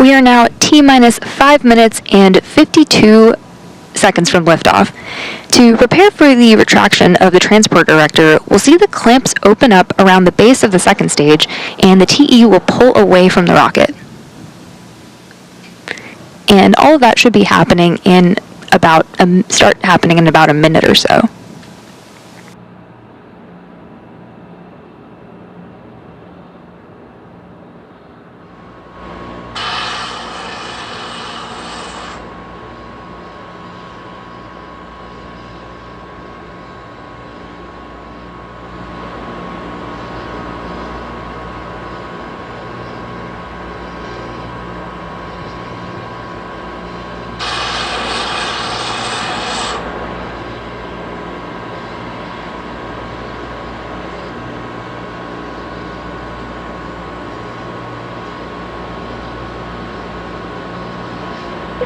We are now T-minus 5 minutes and 52 seconds from liftoff. To prepare for the retraction of the transport erector, we'll see the clamps open up around the base of the second stage, and the TE will pull away from the rocket. And all of that should be happening in about a minute or so.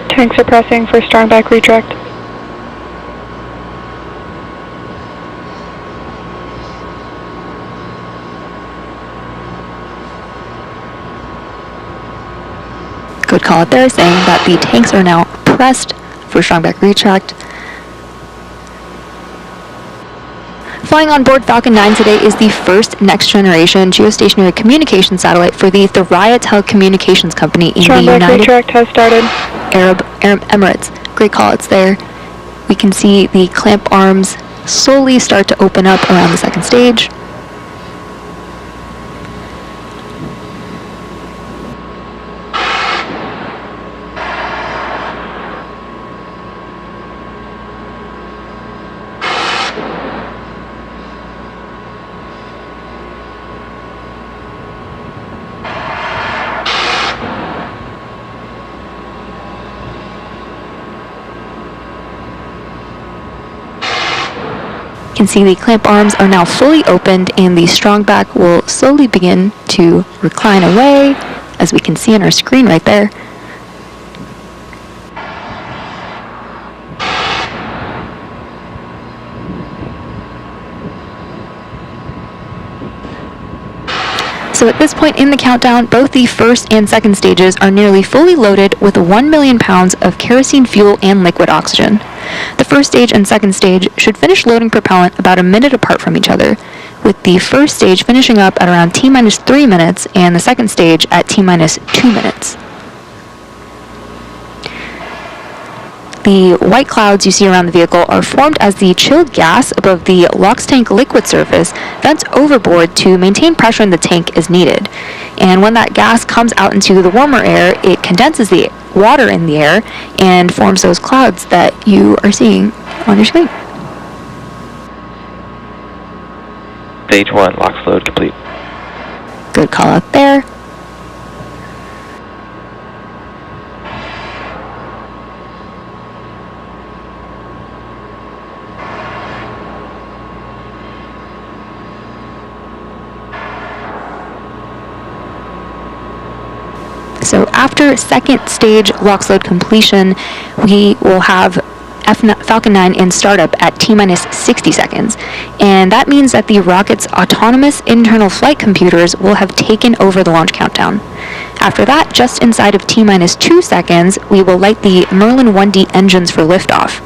Tanks are pressing for strong back retract. Good call out there, saying that the tanks are now pressed for strong back retract. Flying on board Falcon 9 today is the first next-generation geostationary communication satellite for the Thuraya telecommunications company in the United retract has started. Arab Emirates. Great call-outs there. We can see the clamp arms slowly start to open up around the second stage. You can see the clamp arms are now fully opened, and the strong back will slowly begin to recline away, as we can see on our screen right there. So at this point in the countdown, both the first and second stages are nearly fully loaded with 1 million pounds of kerosene fuel and liquid oxygen. The first stage and second stage should finish loading propellant about a minute apart from each other, with the first stage finishing up at around T-minus 3 minutes and the second stage at T-minus 2 minutes. The white clouds you see around the vehicle are formed as the chilled gas above the LOX tank liquid surface vents overboard to maintain pressure in the tank as needed. And when that gas comes out into the warmer air, it condenses the water in the air and forms those clouds that you are seeing on your screen. Stage 1, LOX load complete. Good call out there. So after second stage LOX load completion, we will have Falcon 9 in startup at T-minus 60 seconds. And that means that the rocket's autonomous internal flight computers will have taken over the launch countdown. After that, just inside of T-minus 2 seconds, we will light the Merlin 1D engines for liftoff.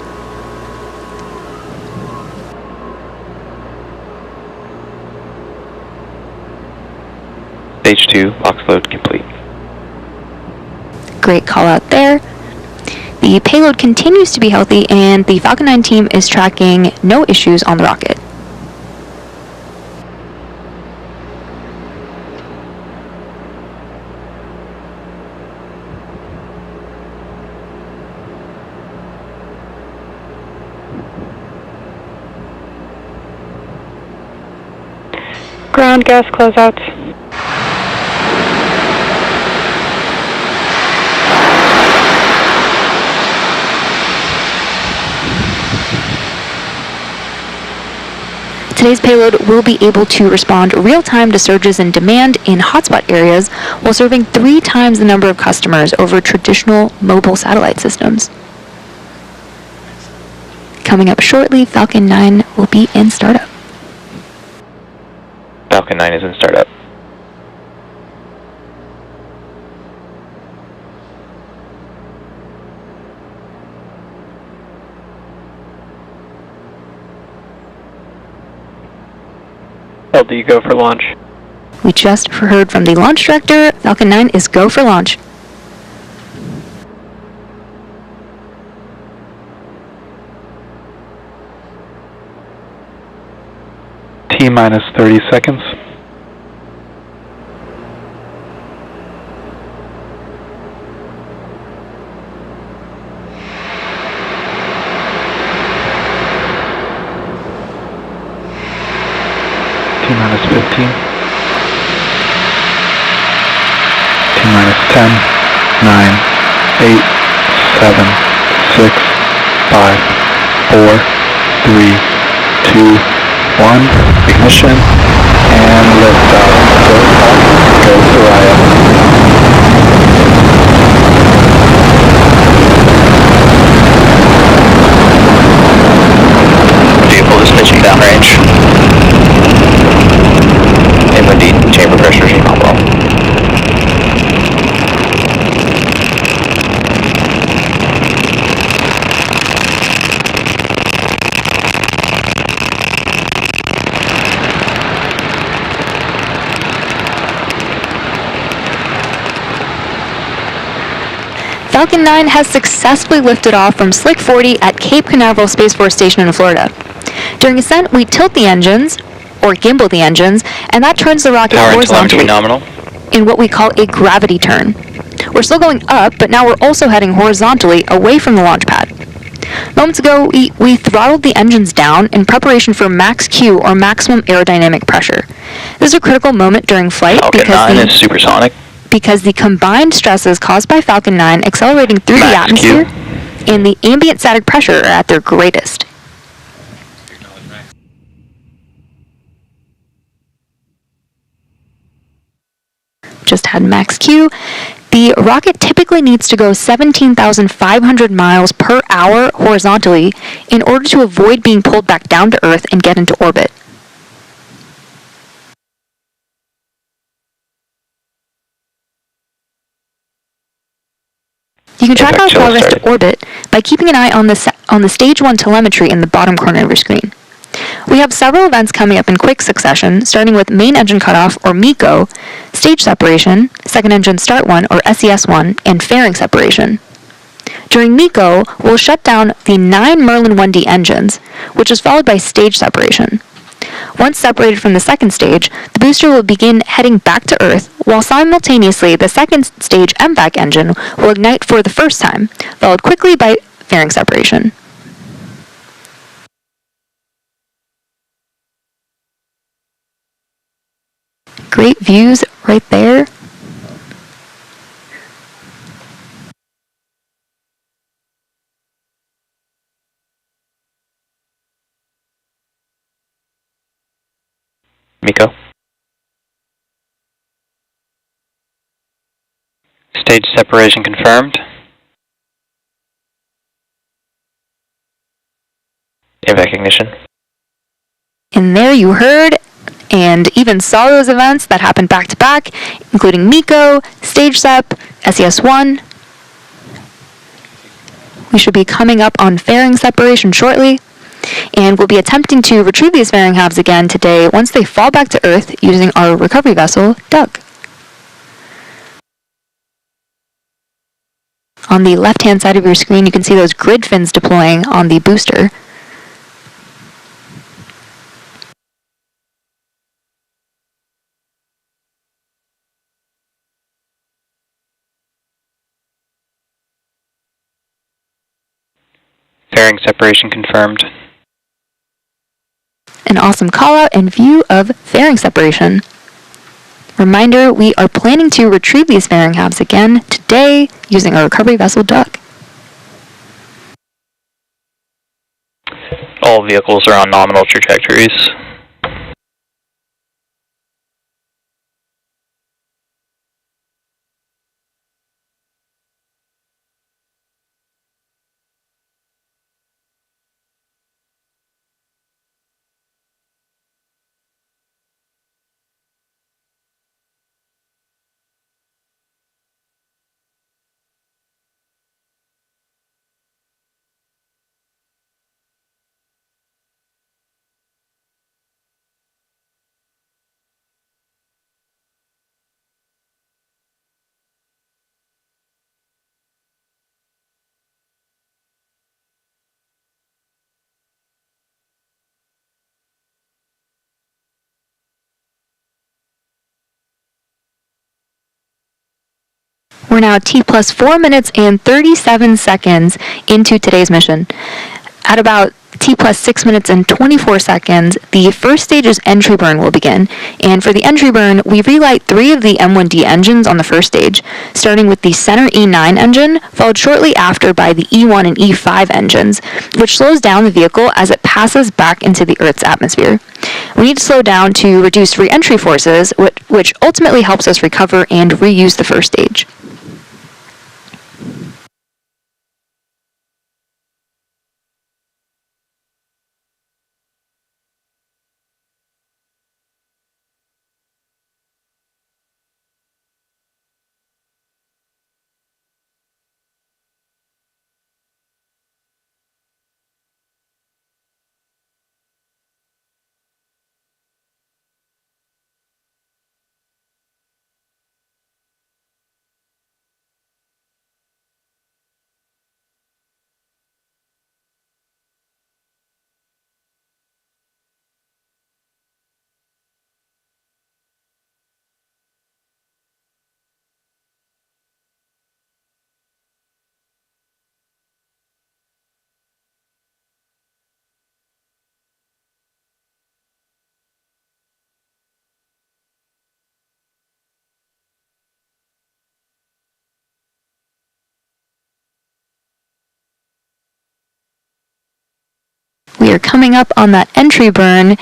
Stage 2, LOX load complete. Great call out there. The payload continues to be healthy, and the Falcon 9 team is tracking no issues on the rocket. Ground gas closeouts. Today's payload will be able to respond real-time to surges in demand in hotspot areas while serving 3 times the number of customers over traditional mobile satellite systems. Coming up shortly, Falcon 9 will be in startup. Falcon 9 is in startup. LD, go for launch. We just heard from the launch director. Falcon 9 is go for launch. T-minus 30 seconds. T-minus 15. T-minus 10, 9, 8, 7, 6, 5, 4, 3, 2, 1. Ignition and liftoff. Go Thuraya. Vehicle is pitching downrange. Inland chamber pressure regime nominal. Falcon 9 has successfully lifted off from Slick 40 at Cape Canaveral Space Force Station in Florida. During ascent, we tilt the engines, or gimbal the engines, and that turns the rocket Power and horizontally telemetry nominal. in what we call a gravity turn. We're still going up, but now we're also heading horizontally away from the launch pad. Moments ago, we throttled the engines down in preparation for max Q, or maximum aerodynamic pressure. This is a critical moment during flight Falcon 9 is supersonic. because the combined stresses caused by Falcon 9 accelerating through the Max atmosphere Q. and the ambient static pressure are at their greatest. Just had max Q. The rocket typically needs to go 17,500 miles per hour horizontally in order to avoid being pulled back down to Earth and get into orbit. You can track our progress to orbit by keeping an eye on the Stage 1 telemetry in the bottom corner of your screen. We have several events coming up in quick succession, starting with main engine cutoff, or MECO, stage separation, second engine start 1, or SES1, and fairing separation. During MECO, we'll shut down the 9 Merlin 1D engines, which is followed by stage separation. Once separated from the second stage, the booster will begin heading back to Earth, while simultaneously the second stage MVAC engine will ignite for the first time, followed quickly by fairing separation. Great views right there. MECO. Stage separation confirmed. MVAC ignition. And there you heard and even saw those events that happened back to back, including MECO, stage sep, SES1. We should be coming up on fairing separation shortly, and we'll be attempting to retrieve these fairing halves again today once they fall back to Earth using our recovery vessel, Doug. On the left-hand side of your screen, you can see those grid fins deploying on the booster. Fairing separation confirmed. An awesome call-out and view of fairing separation. Reminder, we are planning to retrieve these fairing halves again today using our recovery vessel, Doug. All vehicles are on nominal trajectories. We're now T plus 4 minutes and 37 seconds into today's mission. At about T plus 6 minutes and 24 seconds, the first stage's entry burn will begin. And for the entry burn, we relight 3 of the M1D engines on the first stage, starting with the center E9 engine, followed shortly after by the E1 and E5 engines, which slows down the vehicle as it passes back into the Earth's atmosphere. We need to slow down to reduce re-entry forces, which ultimately helps us recover and reuse the first stage. We are coming up on that entry burn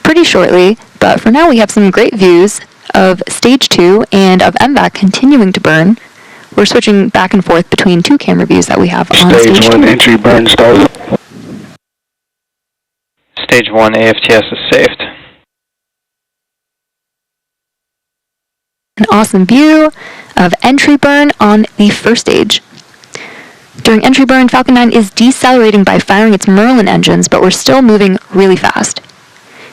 pretty shortly, but for now we have some great views of Stage 2 and of MVAC continuing to burn. We're switching back and forth between 2 camera views that we have on Stage 2. Stage 1 entry burn started. Stage 1 AFTS is saved. An awesome view of entry burn on the first stage. During entry burn, Falcon 9 is decelerating by firing its Merlin engines, but we're still moving really fast.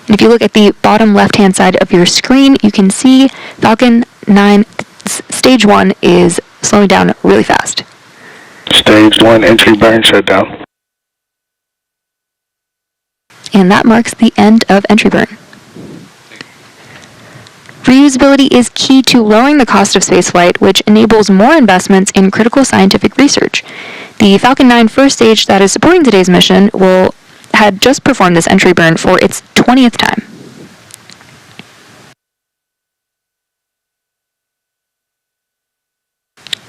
And if you look at the bottom left-hand side of your screen, you can see Falcon 9 Stage 1 is slowing down really fast. Stage 1 entry burn shutdown. And that marks the end of entry burn. Reusability is key to lowering the cost of spaceflight, which enables more investments in critical scientific research. The Falcon 9 first stage that is supporting today's mission had just performed this entry burn for its 20th time.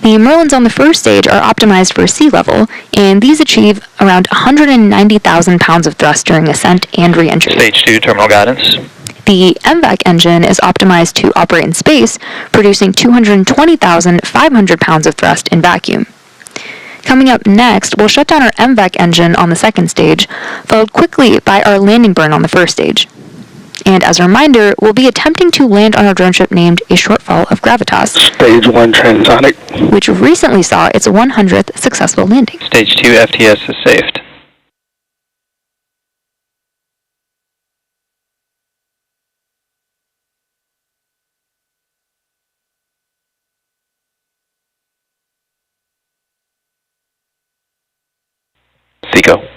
The Merlins on the first stage are optimized for sea level, and these achieve around 190,000 pounds of thrust during ascent and re-entry. Stage 2 terminal guidance. The MVAC engine is optimized to operate in space, producing 220,500 pounds of thrust in vacuum. Coming up next, we'll shut down our MVAC engine on the second stage, followed quickly by our landing burn on the first stage. And as a reminder, we'll be attempting to land on our drone ship named a Shortfall of Gravitas, Stage 1 transonic. which recently saw its 100th successful landing. Stage 2 FTS is saved. Seco.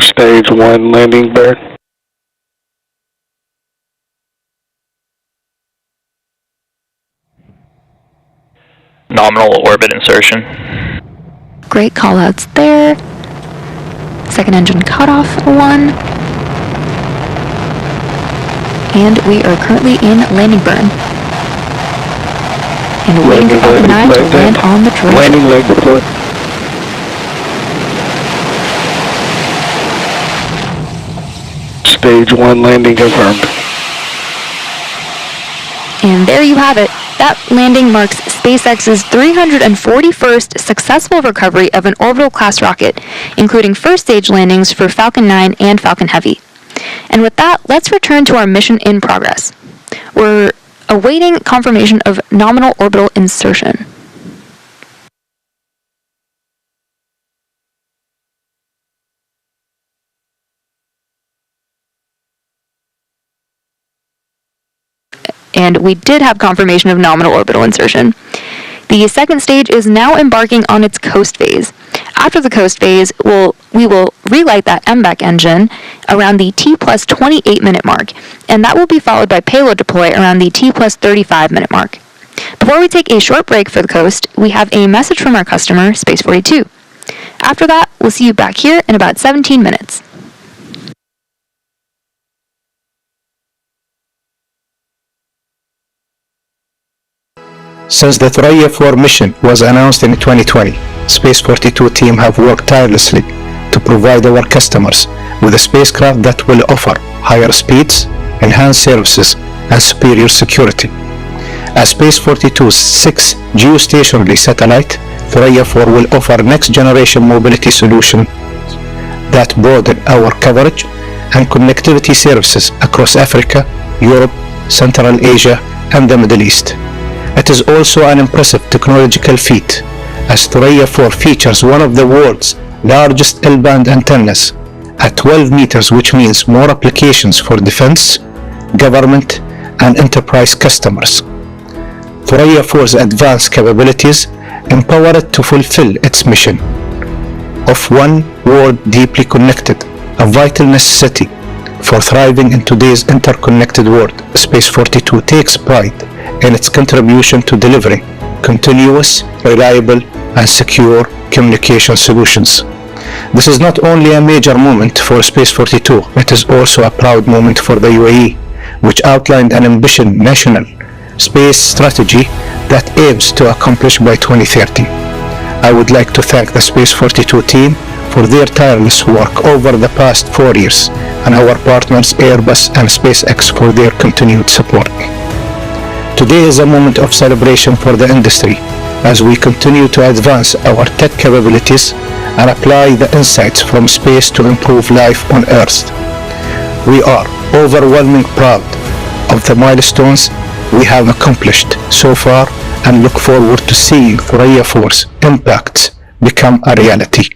Stage 1 landing burn. Nominal orbit insertion. Great callouts there. Second engine cutoff 1. And we are currently in landing burn. And waiting for Falcon 9 to land on the drone. Landing leg deployed. Stage 1 landing confirmed. And there you have it. That landing marks SpaceX's 341st successful recovery of an orbital class rocket, including first stage landings for Falcon 9 and Falcon Heavy. And with that, let's return to our mission in progress. We're awaiting confirmation of nominal orbital insertion. And we did have confirmation of nominal orbital insertion. The second stage is now embarking on its coast phase. After the coast phase, we will relight that MVAC engine around the T plus 28 minute mark, and that will be followed by payload deploy around the T plus 35 minute mark. Before we take a short break for the coast, we have a message from our customer, Space 42. After that, we'll see you back here in about 17 minutes. Since the Thuraya 4 mission was announced in 2020, Space 42 team have worked tirelessly to provide our customers with a spacecraft that will offer higher speeds, enhanced services, and superior security. As Space 42's 6th geostationary satellite, Thuraya 4 will offer next-generation mobility solutions that broaden our coverage and connectivity services across Africa, Europe, Central Asia, and the Middle East. It is also an impressive technological feat, as Thuraya 4 features one of the world's largest L-band antennas at 12 meters, which means more applications for defense, government, and enterprise customers. Thuraya 4's advanced capabilities empower it to fulfill its mission of one world deeply connected, a vital necessity for thriving in today's interconnected world. Space 42 takes pride in its contribution to delivering continuous, reliable, and secure communication solutions. This is not only a major moment for Space 42, it is also a proud moment for the UAE, which outlined an ambitious national space strategy that aims to accomplish by 2030. I would like to thank the Space 42 team for their tireless work over the past 4 years, and our partners Airbus and SpaceX for their continued support. Today is a moment of celebration for the industry as we continue to advance our tech capabilities and apply the insights from space to improve life on Earth. We are overwhelmingly proud of the milestones we have accomplished so far and look forward to seeing Thuraya 4's impacts become a reality.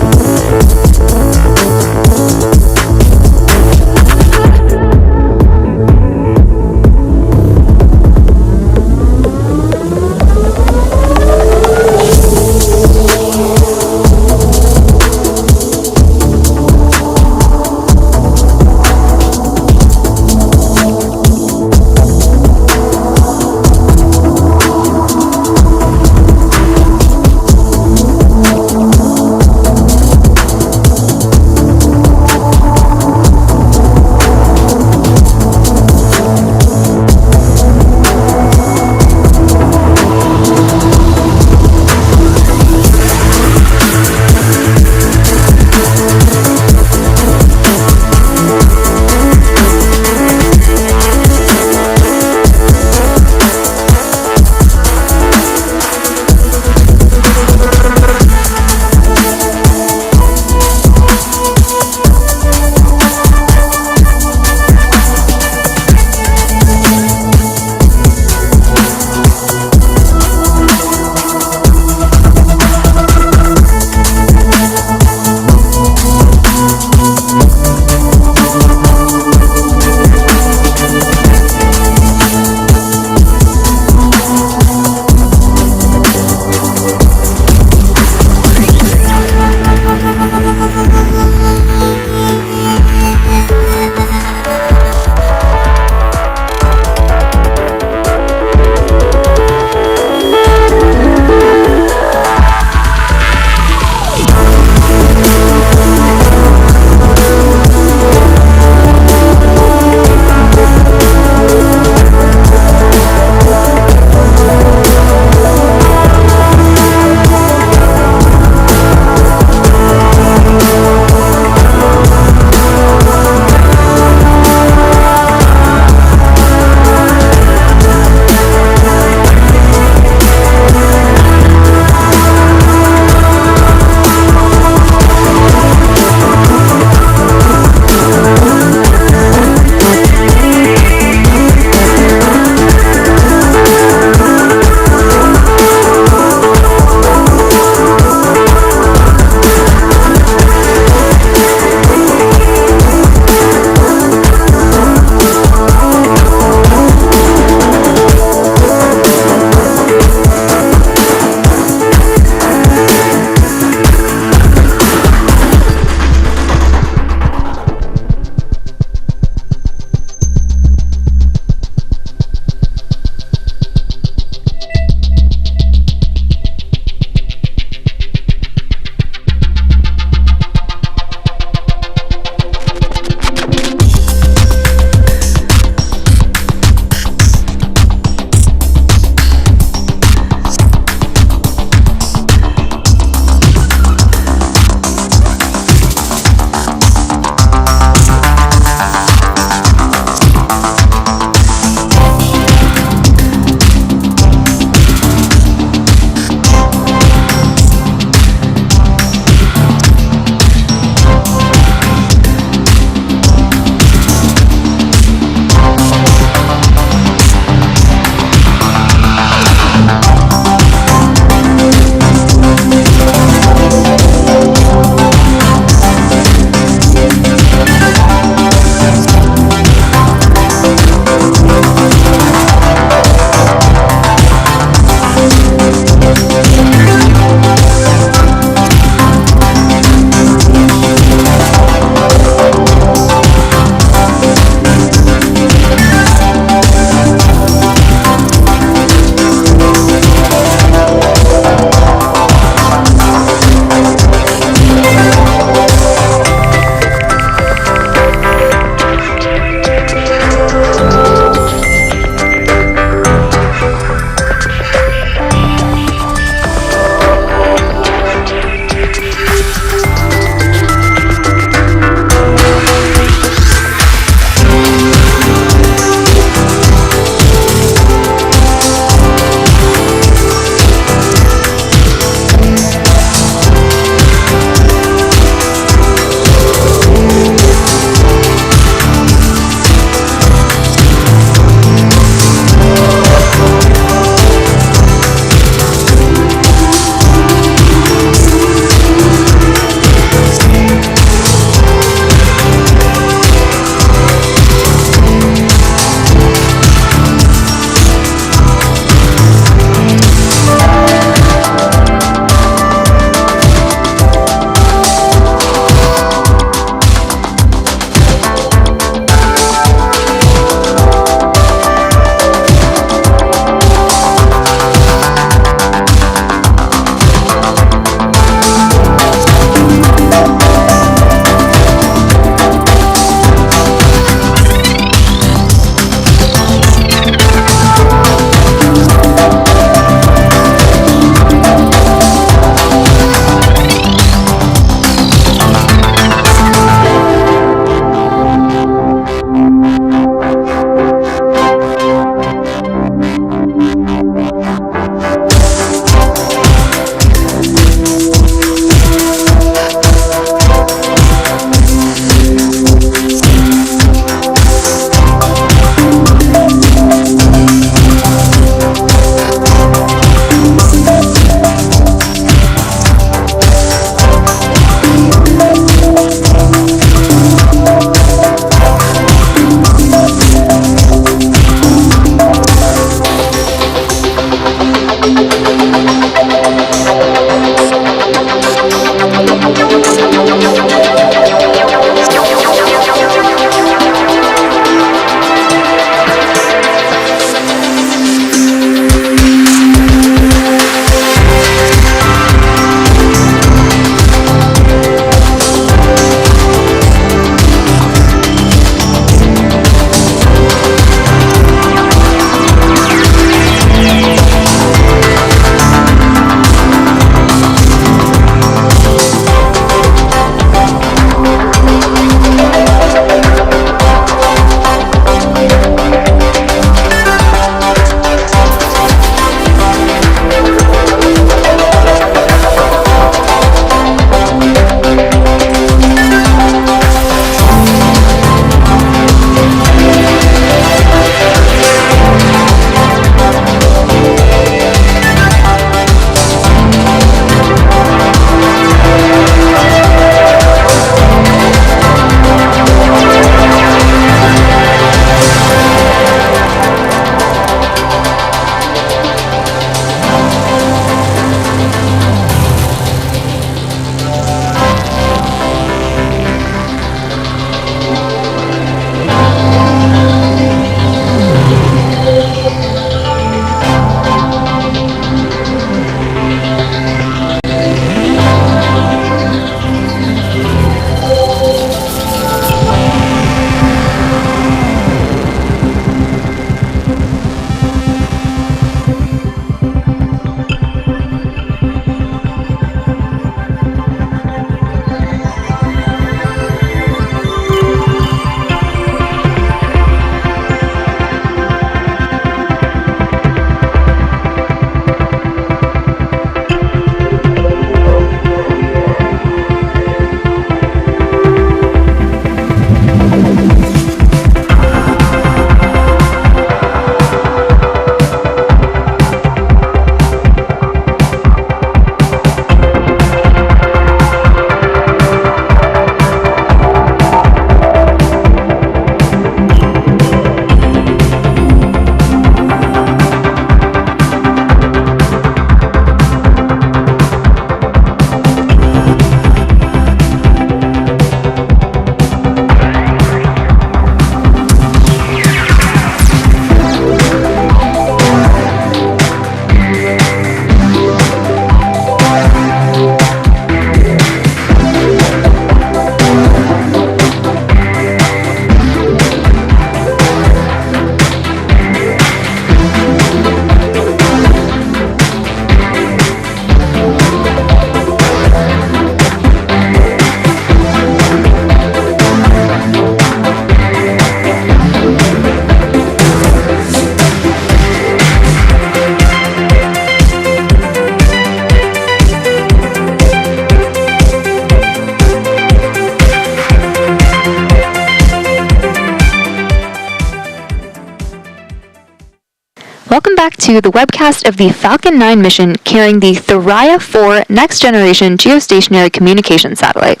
Welcome back to the webcast of the Falcon 9 mission carrying the Thuraya 4 next-generation geostationary communication satellite.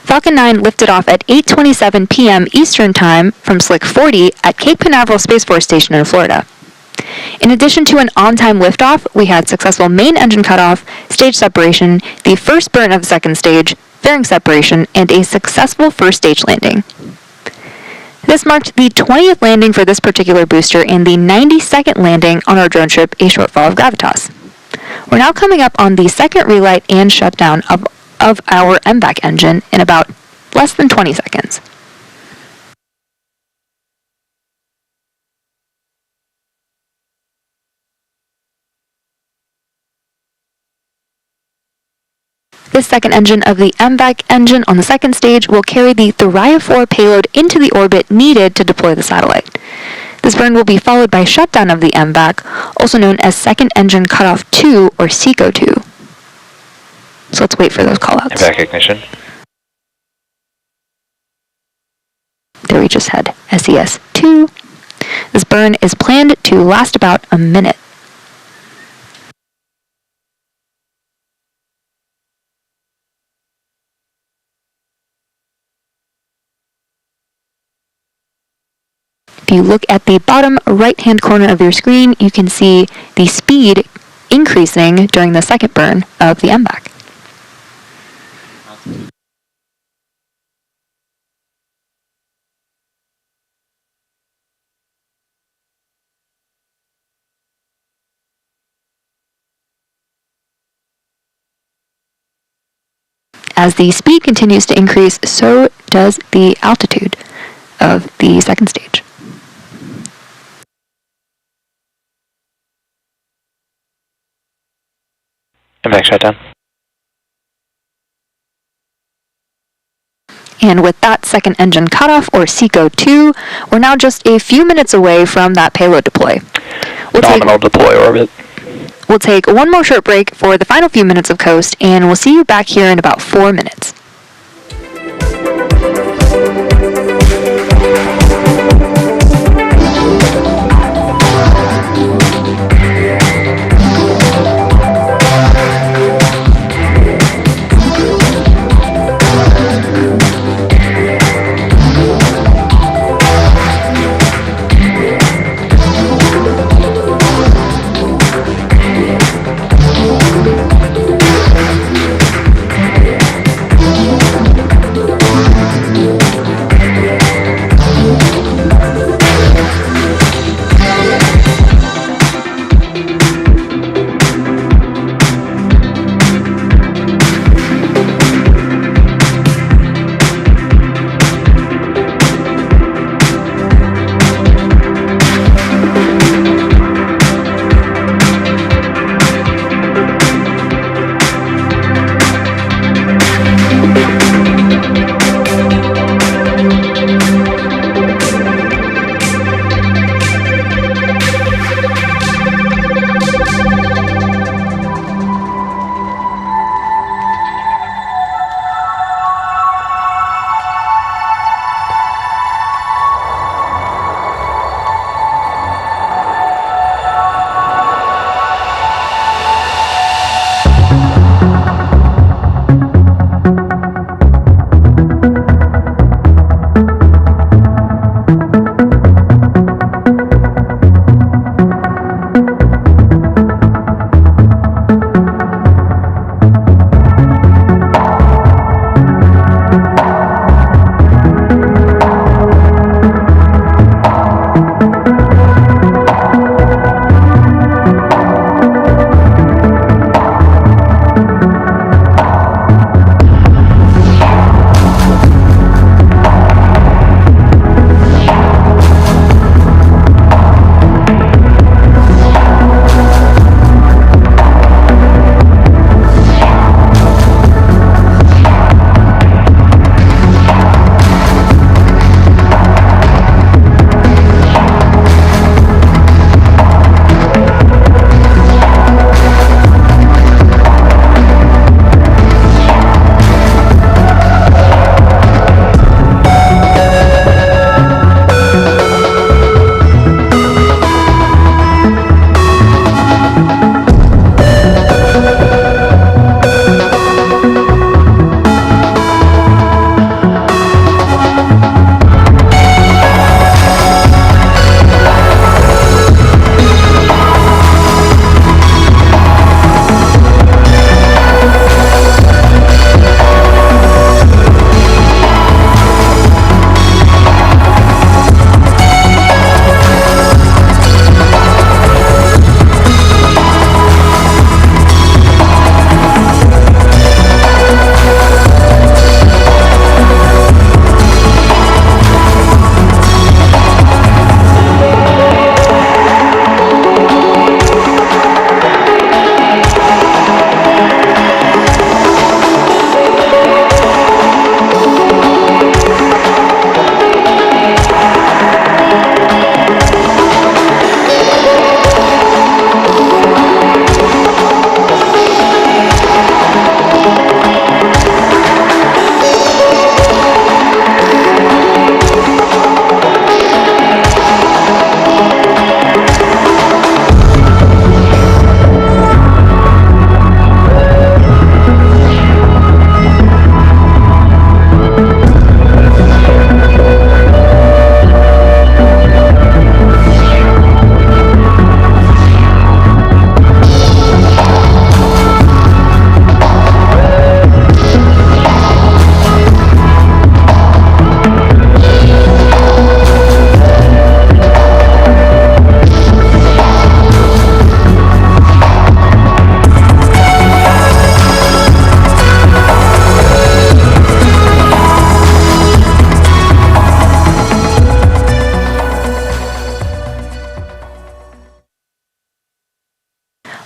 Falcon 9 lifted off at 8:27 p.m. Eastern Time from Slick 40 at Cape Canaveral Space Force Station in Florida. In addition to an on-time liftoff, we had successful main engine cutoff, stage separation, the first burn of the second stage, fairing separation, and a successful first stage landing. This marked the 20th landing for this particular booster and the 92nd landing on our drone ship, A Shortfall of Gravitas. We're now coming up on the second relight and shutdown of our MVAC engine in about less than 20 seconds. This second engine of the MVAC engine on the second stage will carry the Thuraya 4 payload into the orbit needed to deploy the satellite. This burn will be followed by shutdown of the MVAC, also known as Second Engine Cutoff 2 or SECO 2. So let's wait for those callouts. MVAC ignition. There we just had SES 2. This burn is planned to last about a minute. If you look at the bottom right-hand corner of your screen, you can see the speed increasing during the second burn of the MVAC. As the speed continues to increase, so does the altitude of the second stage. MVAC shutdown. And with that second engine cutoff, or SECO 2, we're now just a few minutes away from that payload deploy. Nominal deploy orbit. We'll take one more short break for the final few minutes of coast, and we'll see you back here in about 4 minutes.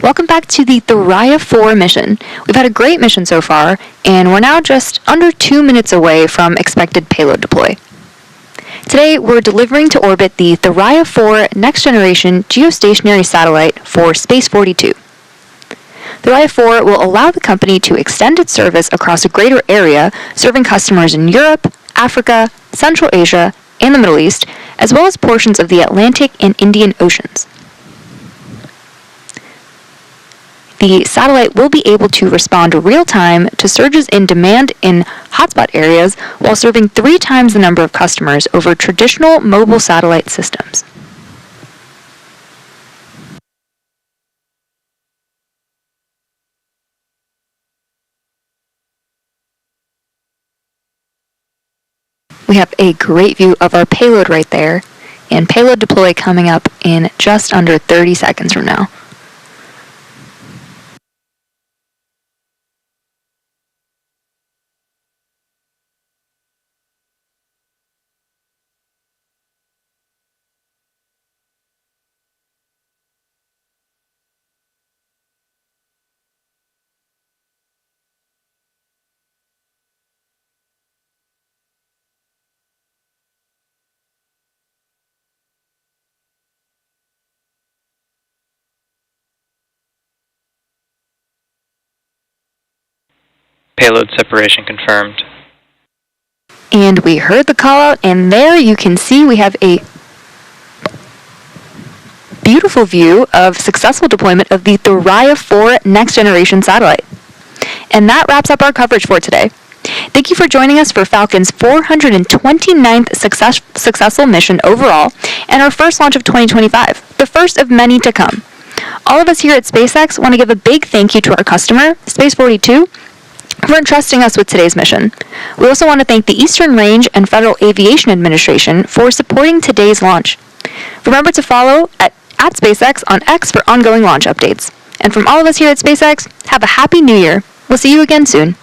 Welcome back to the Thuraya 4 mission. We've had a great mission so far, and we're now just under 2 minutes away from expected payload deploy. Today, we're delivering to orbit the Thuraya 4 next-generation geostationary satellite for Space 42. Thuraya 4 will allow the company to extend its service across a greater area, serving customers in Europe, Africa, Central Asia, and the Middle East, as well as portions of the Atlantic and Indian Oceans. The satellite will be able to respond real-time to surges in demand in hotspot areas while serving 3 times the number of customers over traditional mobile satellite systems. We have a great view of our payload right there, and payload deploy coming up in just under 30 seconds from now. Payload separation confirmed. And we heard the call out, and there you can see we have a beautiful view of successful deployment of the Thuraya 4 next generation satellite. And that wraps up our coverage for today. Thank you for joining us for Falcon's 429th successful mission overall, and our first launch of 2025, the first of many to come. All of us here at SpaceX want to give a big thank you to our customer, Space 42, for entrusting us with today's mission. We also want to thank the Eastern Range and Federal Aviation Administration for supporting today's launch. Remember to follow at SpaceX on X for ongoing launch updates. And from all of us here at SpaceX, have a happy New Year. We'll see you again soon.